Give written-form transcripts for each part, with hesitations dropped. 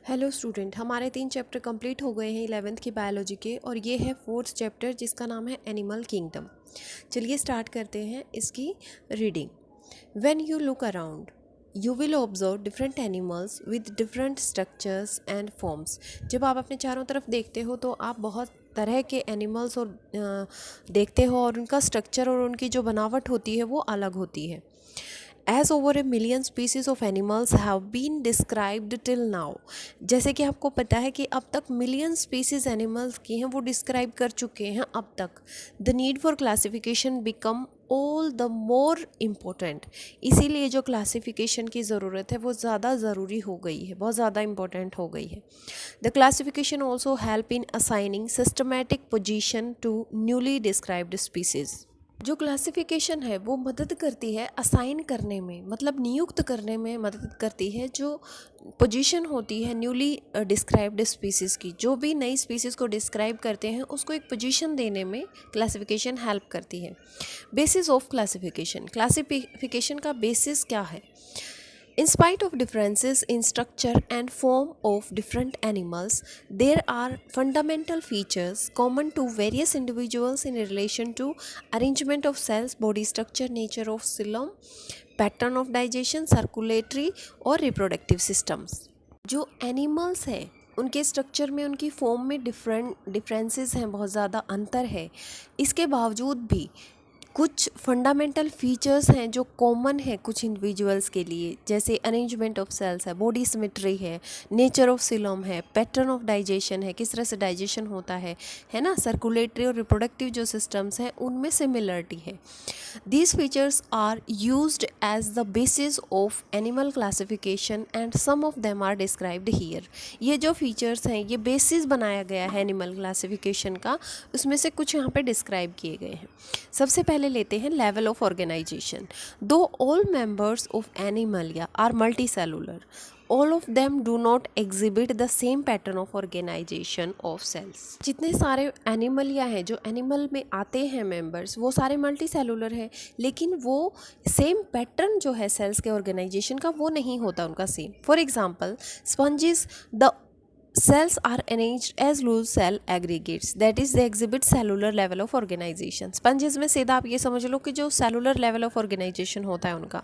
Hello student, हमारे 3 chapter complete हो गए हैं 11th की बायोलॉजी के और ये है 4th चैप्टर जिसका नाम है एनिमल किंगडम। चलिए स्टार्ट करते हैं इसकी reading. When you look around you will observe different animals with different structures and forms. जब आप अपने चारों तरफ देखते हो तो आप बहुत तरह के एनिमल्स और देखते हो और उनका स्ट्रक्चर और उनकी जो बनावट होती है वो अलग होती है। As over a million species of animals have been described till now, जैसे कि आपको पता है कि अब तक मिलियन स्पीसीज एनिमल्स की हैं वो डिस्क्राइब कर चुके हैं अब तक। The need for classification become all the more important, इसीलिए जो क्लासिफिकेशन की ज़रूरत है वो ज़्यादा ज़रूरी हो गई है, बहुत ज़्यादा इम्पोर्टेंट हो गई है। The classification also help in assigning systematic position to newly described species. जो क्लासिफिकेशन है वो मदद करती है असाइन करने में, मतलब नियुक्त करने में मदद करती है। जो पोजीशन होती है न्यूली डिस्क्राइब्ड स्पीसीज़ की, जो भी नई स्पीसीज़ को डिस्क्राइब करते हैं उसको एक पोजीशन देने में क्लासिफिकेशन हेल्प करती है। बेसिस ऑफ क्लासिफिकेशन, क्लासिफिकेशन का बेसिस क्या है? In spite of differences in structure and form of different animals, there are fundamental features common to various individuals in relation to arrangement of cells, body structure, nature of xylem, pattern of digestion, circulatory और reproductive systems। जो animals हैं उनके structure में, उनकी form में differences हैं, बहुत ज़्यादा अंतर है। इसके बावजूद भी कुछ फंडामेंटल फीचर्स हैं जो कॉमन है कुछ इंडिविजुअल्स के लिए, जैसे अरेंजमेंट ऑफ सेल्स है, बॉडी सिमेट्री है, नेचर ऑफ सिलोम है, पैटर्न ऑफ डाइजेशन है, किस तरह से डाइजेशन होता है ना, सर्कुलेटरी और रिप्रोडक्टिव जो सिस्टम्स हैं उनमें सिमिलरिटी है। These features are used as the basis of animal classification and some of them are described here. ये जो फीचर्स हैं ये बेसिस बनाया गया है एनिमल क्लासिफिकेशन का, उसमें से कुछ यहाँ पे डिस्क्राइब किए गए हैं। सबसे पहले लेते हैं level of organisation. Though all members of animalia are multicellular, all of them do not exhibit the same pattern of organization of cells। जितने सारे एनिमल या हैं, जो एनिमल में आते हैं मेंबर्स, वो सारे मल्टी सेलुलर हैं, लेकिन वो सेम पैटर्न जो है सेल्स के ऑर्गेनाइजेशन का वो नहीं होता उनका same. For example sponges, the cells are arranged as loose cell aggregates, that is they exhibit cellular level of organization। sponges में सीधा आप ये समझ लो कि जो cellular level of organization होता है उनका,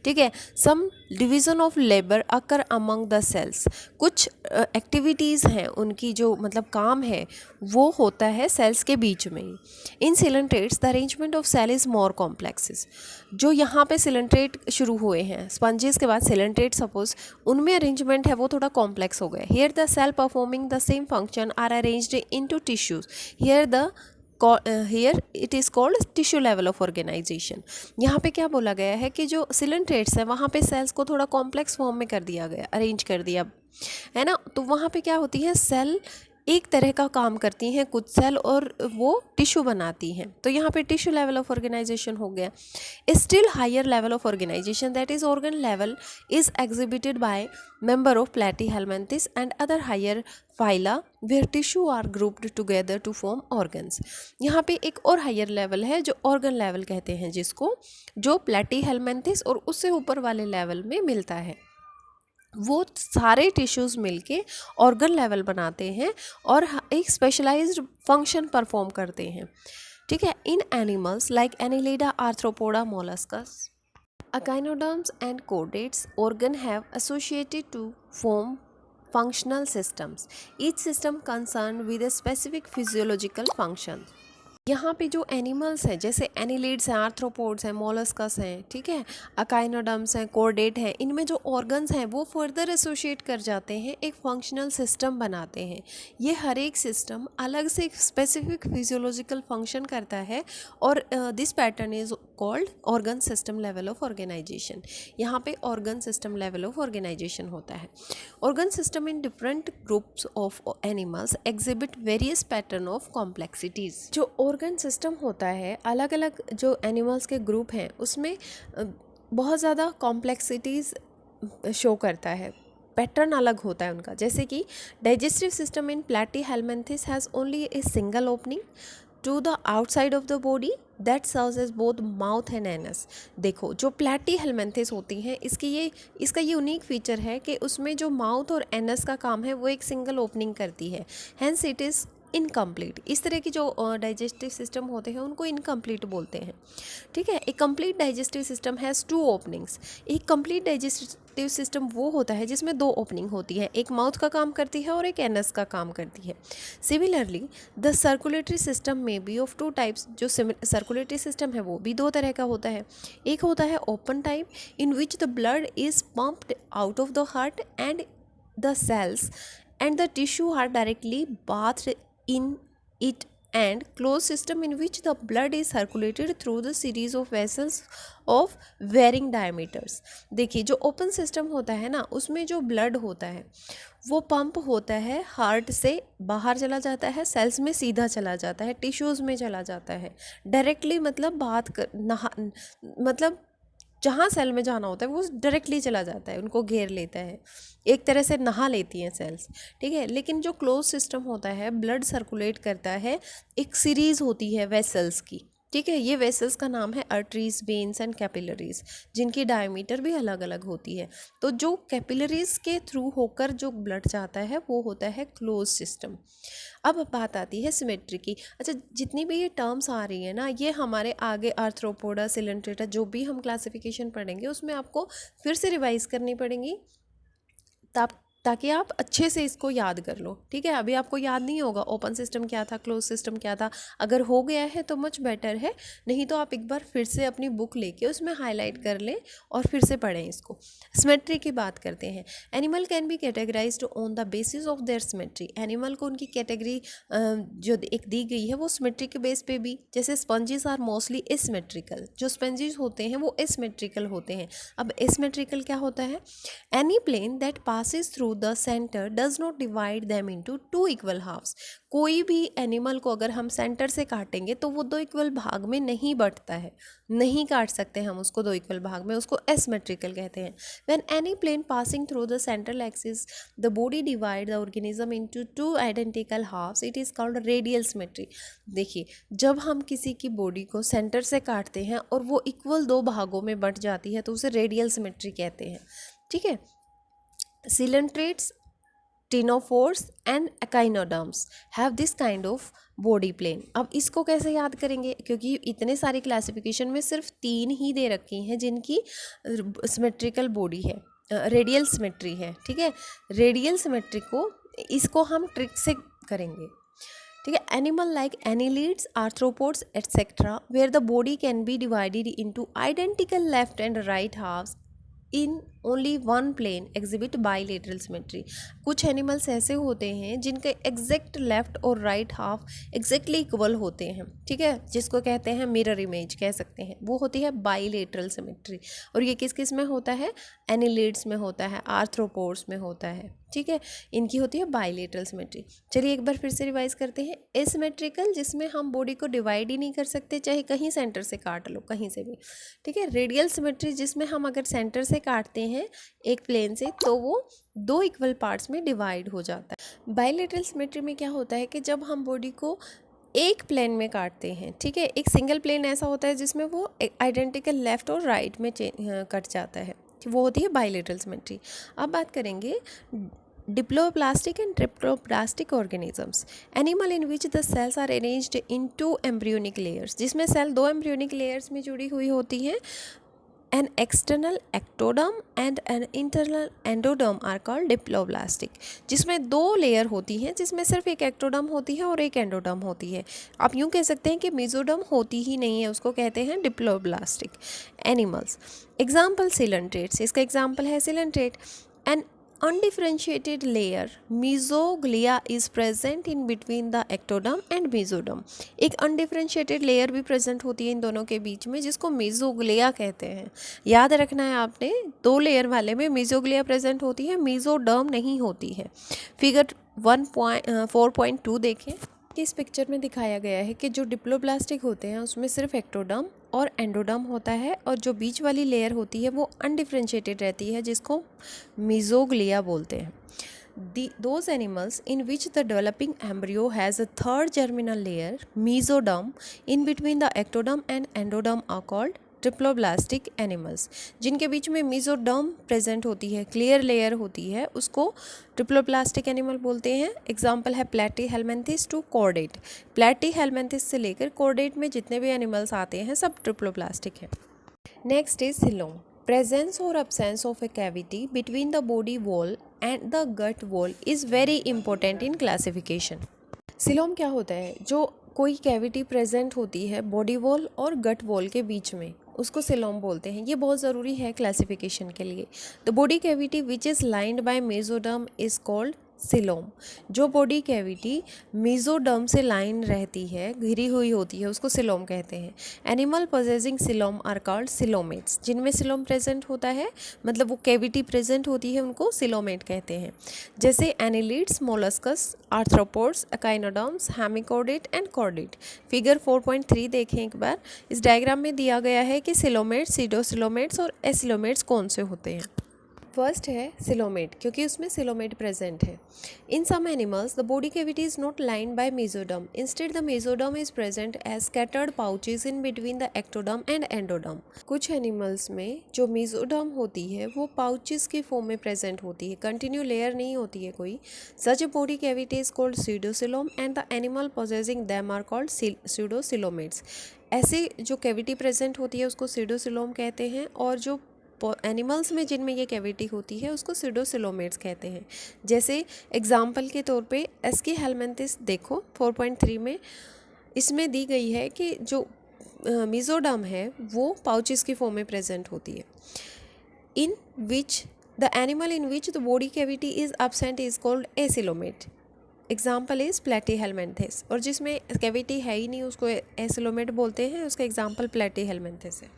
ठीक है। some division of labor occur among the cells, कुछ एक्टिविटीज़ हैं उनकी, जो मतलब काम है वो होता है सेल्स के बीच में ही। In coelenterates the arrangement of cell is more complexes. जो यहाँ पे सिलेंट्रेट शुरू हुए हैं, स्पंजेस के बाद सिलेंट्रेट, सपोज उनमें अरेंजमेंट है वो थोड़ा कॉम्प्लेक्स हो गया। Here the cell performing the same function are arranged into tissues, here it is called tissue level of organisation. यहाँ पे क्या बोला गया है कि जो सिलेंट्रेट्स हैं वहाँ पे सेल्स को थोड़ा कॉम्प्लेक्स फॉर्म में कर दिया गया, अरेंज कर दिया है ना। तो वहाँ पे क्या होती है, सेल एक तरह का काम करती हैं कुछ सेल और वो टिश्यू बनाती हैं, तो यहाँ पे टिश्यू लेवल ऑफ ऑर्गेनाइजेशन हो गया। Still higher level of organisation, that is organ level, is exhibited by member of platyhelminthes and other higher phyla where tissue are grouped together to form organs. यहाँ पे एक और higher level है जो organ level कहते हैं जिसको, जो प्लेटीहेल्मिन्थस और उससे ऊपर वाले लेवल में मिलता है। वो सारे टिश्यूज़ मिलके ऑर्गन लेवल बनाते हैं और एक स्पेशलाइज्ड फंक्शन परफॉर्म करते हैं, ठीक है। In animals like annelida, arthropoda, molluscs, echinoderms and chordates, organ have associated to form functional systems, each system concerned with a specific physiological function। यहाँ पे जो एनिमल्स हैं, जैसे एनिलिड्स हैं, आर्थ्रोपोड्स हैं, मोलस्कस हैं, ठीक है, अकाइनोडर्म्स हैं, कोर्डेट हैं, इनमें जो ऑर्गन्स हैं वो फर्दर एसोशिएट कर जाते हैं, एक फंक्शनल सिस्टम बनाते हैं। ये हर एक सिस्टम अलग से एक स्पेसिफिक फिजियोलॉजिकल फंक्शन करता है और this pattern is called organ system level of organisation. यहाँ पे organ system level of organisation होता है। Organ system in different groups of animals exhibit various pattern of complexities. जो ऑर्गन सिस्टम होता है, अलग अलग जो एनिमल्स के ग्रुप हैं उसमें बहुत ज़्यादा कॉम्प्लेक्सिटीज़ शो करता है, पैटर्न अलग होता है उनका। जैसे कि digestive system in platyhelminthes has only a single opening to the outside of the body, that serves as both mouth and anus. देखो जो प्लैटीहेलमिन्थेस होती हैं इसका ये यूनिक फीचर है कि उसमें जो माउथ और एनस का काम है वो एक सिंगल ओपनिंग करती है, हैंस इट इज़ इनकम्प्लीट। इस तरह की जो डाइजेस्टिव सिस्टम होते हैं उनको इनकम्प्लीट बोलते हैं, ठीक है। एक complete digestive system has 2 openings. एक कंप्लीट डाइजेस्टिव सिस्टम वो होता है जिसमें 2 ओपनिंग होती है, एक माउथ का काम करती है और एक एनस का काम करती है। सिमिलरली द सर्कुलेटरी सिस्टम में बी ऑफ 2 टाइप्स। जो सर्कुलेटरी सिस्टम है वो भी 2 तरह का होता है। एक होता है open type in which the blood is pumped out of the heart and the cells and the tissue are directly bathed in it, and closed system in which the blood is circulated through the series of vessels of varying diameters। देखिए जो open system होता है ना उसमें जो blood होता है वो पंप होता है, हार्ट से बाहर चला जाता है, सेल्स में सीधा चला जाता है, टिश्यूज़ में चला जाता है डायरेक्टली, मतलब मतलब जहाँ सेल में जाना होता है वो डायरेक्टली चला जाता है, उनको घेर लेता है, एक तरह से नहा लेती हैं सेल्स, ठीक है। लेकिन जो क्लोज सिस्टम होता है ब्लड सर्कुलेट करता है, एक सीरीज़ होती है वेसल्स की, ठीक है। ये वेसल्स का नाम है आर्टरीज, वेन्स एंड कैपिलरीज, जिनकी डायमीटर भी अलग अलग होती है। तो जो कैपिलरीज के थ्रू होकर जो ब्लड जाता है वो होता है क्लोज सिस्टम। अब बात आती है सिमेट्री की। अच्छा, जितनी भी ये टर्म्स आ रही है ना ये हमारे आगे आर्थ्रोपोडा, सिलेंट्रेटा जो भी हम क्लासिफिकेशन पढ़ेंगे उसमें आपको फिर से रिवाइज करनी पड़ेंगी ताकि आप अच्छे से इसको याद कर लो, ठीक है। अभी आपको याद नहीं होगा ओपन सिस्टम क्या था, क्लोज सिस्टम क्या था। अगर हो गया है तो मच बेटर है, नहीं तो आप एक बार फिर से अपनी बुक लेके उसमें हाईलाइट कर लें और फिर से पढ़ें इसको। सिमेट्री की बात करते हैं। Animal can be categorised on the basis of their symmetry. Animal को उनकी कैटेगरी जो एक दी गई है वो सिमेट्री के बेस पे भी, जैसे स्पंजेस आर मोस्टली एसिमेट्रिकल। जो स्पंजेस होते हैं वो एसिमेट्रिकल होते हैं। अब एसिमेट्रिकल क्या होता है? Any plane that passes through the centre does not divide them into 2 equal halves. कोई भी एनिमल को अगर हम सेंटर से काटेंगे तो वो 2 इक्वल भाग में नहीं बंटता है, नहीं काट सकते हम उसको 2 इक्वल भाग में, उसको एसिमेट्रिकल कहते हैं। When any plane passing through the central axis the body divide the organism into 2 identical halves, it is called radial symmetry. देखिए जब हम किसी की बॉडी को सेंटर से काटते हैं और वो इक्वल 2 भागों में बंट जाती है तो उसे रेडियल सिमेट्री कहते हैं, ठीक है। Coelentrates, ctenophores and echinoderms have this kind of body plane। अब इसको कैसे याद करेंगे, क्योंकि इतने सारे क्लासिफिकेशन में सिर्फ 3 ही दे रखी हैं जिनकी सिमेट्रिकल बॉडी है, रेडियल सिमेट्री है, ठीक है। रेडियल सिमेट्री को इसको हम ट्रिक से करेंगे, ठीक है। Animal like annelids, arthropods etcetera where the body can be divided into identical left and right halves in only 1 plane exhibit bilateral symmetry. कुछ एनिमल्स ऐसे होते हैं जिनके एग्जैक्ट लेफ्ट और राइट हाफ एग्जैक्टली इक्वल होते हैं, ठीक है, जिसको कहते हैं मिरर इमेज कह सकते हैं, वो होती है बाईलेटरल सिमेट्री। और ये किस किस में होता है? एनिलिड्स में होता है, आर्थ्रोपोड्स में होता है, ठीक है, इनकी होती है बाईलेटरल सिमेट्री। चलिए एक बार फिर से रिवाइज करते हैं। एसिमेट्रिकल जिसमें हम बॉडी को डिवाइड ही नहीं कर सकते, चाहे कहीं सेंटर से काट लो, कहीं से भी, ठीक है। रेडियल सिमेट्री जिसमें हम अगर सेंटर से काटते हैं एक प्लेन से तो वो 2 इक्वल पार्ट्स में डिवाइड हो जाता है। बाईलेटरल सिमेट्री में क्या होता है कि जब हम बॉडी को एक प्लेन में काटते हैं, ठीक है, एक सिंगल प्लेन ऐसा होता है जिसमें वो आइडेंटिकल लेफ्ट और राइट में कट जाता है, वो होती है बाईलेटरल सिमेट्री। अब बात करेंगे diploblastic and triploblastic organisms. Animal in which the cells are arranged in 2 embryonic layers, जिसमें सेल 2 एम्ब्रियोनिक लेयर्स में जुड़ी हुई होती हैं। An external ectoderm and an internal endoderm are called diploblastic, जिसमें 2 लेयर होती हैं, जिसमें सिर्फ एक एक्टोडर्म होती है और एक एंडोडर्म होती है। आप यूँ कह सकते हैं कि मेसोडर्म होती ही नहीं है, उसको कहते हैं डिप्लोब्लास्टिक एनिमल्स। एग्जाम्पल सिलेंट्रेट्स, इसका एग्जाम्पल है coelenterate. An undifferentiated layer mesoglea is present in between the ectoderm and mesoderm। एक undifferentiated layer भी present होती है इन दोनों के बीच में, जिसको मेसोग्लिया कहते हैं। याद रखना है आपने, 2 लेयर वाले में मेसोग्लिया प्रेजेंट होती है, मेसोडर्म नहीं होती है। फिगर 4.2 देखें कि इस पिक्चर में दिखाया गया है कि जो डिप्लोब्लास्टिक होते हैं उसमें सिर्फ एक्टोडर्म और एंडोडर्म होता है, और जो बीच वाली लेयर होती है वो अनडिफरेंशिएटेड रहती है, जिसको मेसोग्लिया बोलते हैं। those animals in which the developing embryo has a third germinal layer, mesoderm, in between the ectoderm and endoderm are called triploblastic animals. जिनके बीच में मीजोडर्म प्रेजेंट होती है, क्लियर लेयर होती है, उसको ट्रिप्लोब्लास्टिक एनिमल बोलते हैं। एग्जाम्पल है प्लेटीहेल्मिन्थिस टू कॉर्डेट। प्लेटीहेल्मिन्थिस से लेकर कॉर्डेट में जितने भी एनिमल्स आते हैं सब ट्रिप्लोब्लास्टिक हैं। Next is coelom. Presence or absence of a cavity between the body wall and the gut wall is very important in classification. Coelom क्या होता है? जो कोई कैविटी प्रेजेंट होती है बॉडी वॉल और गट वॉल के बीच में, उसको सिलोम बोलते हैं। ये बहुत ज़रूरी है क्लासिफिकेशन के लिए। The body cavity which is lined by mesoderm is called coelom. जो बॉडी कैविटी मेसोडर्म से लाइन रहती है, घिरी हुई होती है, उसको सिलोम कहते हैं। Animal possessing coelom are called coelomates. जिनमें सिलोम प्रेजेंट होता है, मतलब वो कैविटी प्रेजेंट होती है, उनको सिलोमेट कहते हैं। जैसे annelids, molluscs, arthropods, echinoderms, hemichordate and chordate. Figure 4.3 देखें एक बार। इस डायग्राम में दिया गया है कि सिलोमेट्स, सीडोसिलोमेट्स और एसिलोमेट्स कौन से होते हैं। फर्स्ट है सिलोमेट, क्योंकि उसमें सिलोमेट प्रेजेंट है। In some animals the body cavity is not lined by mesoderm, instead the mesoderm is present as scattered pouches in between the ectoderm and endoderm. कुछ एनिमल्स में जो मेसोडर्म होती है वो पाउचेस के फॉर्म में present होती है, कंटिन्यू लेयर नहीं होती है कोई। Such a body cavity is called pseudocoelom and the animal possessing them are called pseudocoelomates. ऐसे जो कैविटी प्रेजेंट होती है उसको सीडोसिलोम कहते हैं, और जो एनिमल्स में जिनमें ये कैविटी होती है उसको सीडोसिलोमेट्स कहते हैं। जैसे एग्जाम्पल के तौर पे एस्कीहेल्मिन्थिस देखो 4.3 में, इसमें दी गई है कि जो मेसोडर्म है वो पाउचेस की फॉर्म में प्रेजेंट होती है। In which the animal in which the body cavity is absent is called acoelomate. Example is platyhelminthes. और जिसमें कैविटी है ही नहीं उसको एसिलोमेट बोलते हैं, उसका एग्जाम्पल प्लेटीहेल्मिन्थिस है।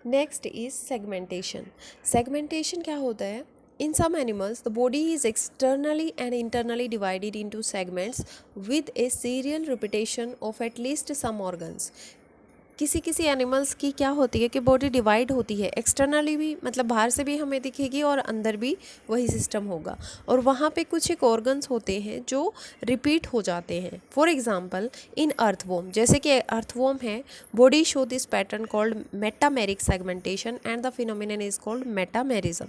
Next is segmentation. सेगमेंटेशन क्या होता है? In some animals the body is externally and internally divided into segments with a serial repetition of at least some organs. किसी किसी एनिमल्स की क्या होती है कि बॉडी डिवाइड होती है, एक्सटर्नली भी, मतलब बाहर से भी हमें दिखेगी और अंदर भी वही सिस्टम होगा, और वहाँ पे कुछ एक ऑर्गन्स होते हैं जो रिपीट हो जाते हैं। फॉर एग्जांपल इन अर्थवॉर्म, जैसे कि अर्थवॉर्म है, body show this pattern called metameric segmentation and the phenomenon is called metamerism.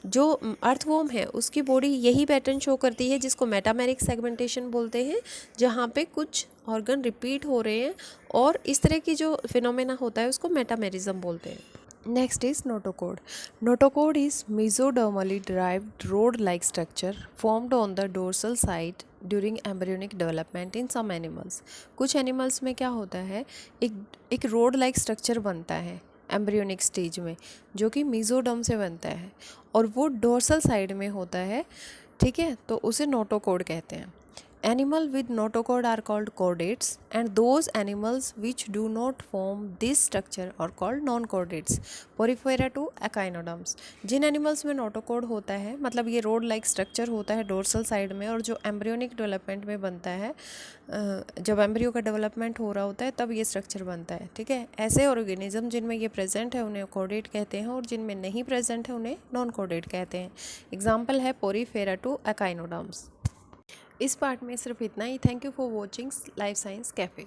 जो अर्थवॉर्म है उसकी बॉडी यही पैटर्न शो करती है जिसको मेटामेरिक सेगमेंटेशन बोलते हैं, जहाँ पे कुछ ऑर्गन रिपीट हो रहे हैं, और इस तरह की जो फिनोमेना होता है उसको मेटामेरिज्म बोलते हैं। Next is notochord. Notochord is mesodermally derived rod like structure formed on the dorsal side during embryonic development in some animals. कुछ एनिमल्स में क्या होता है, एक रोड लाइक स्ट्रक्चर बनता है एम्ब्रियोनिक स्टेज में, जो कि मेसोडर्म से बनता है और वो डोर्सल साइड में होता है, ठीक है, तो उसे नोटोकोड कहते हैं। Animal with notochord are called chordates, and those animals which do not form this structure are called non-chordates. Porifera to echinoderms. जिन एनिमल्स में नोटोकोड होता है, मतलब ये रोड लाइक स्ट्रक्चर होता है डोर्सल साइड में, और जो एम्ब्रियोनिक डेवलपमेंट में बनता है, जब एम्ब्रियो का डेवलपमेंट हो रहा होता है तब ये स्ट्रक्चर बनता है, ठीक है। ऐसे ऑर्गेनिज्म जिनमें ये प्रेजेंट है उन्हें कोडेट कहते हैं, और जिनमें नहीं प्रेजेंट है उन्हें नॉन कोडेट कहते हैं। एग्जाम्पल है पोरीफेरा टू echinoderms। इस पार्ट में सिर्फ इतना ही। Thank you for watching Life Science cafe.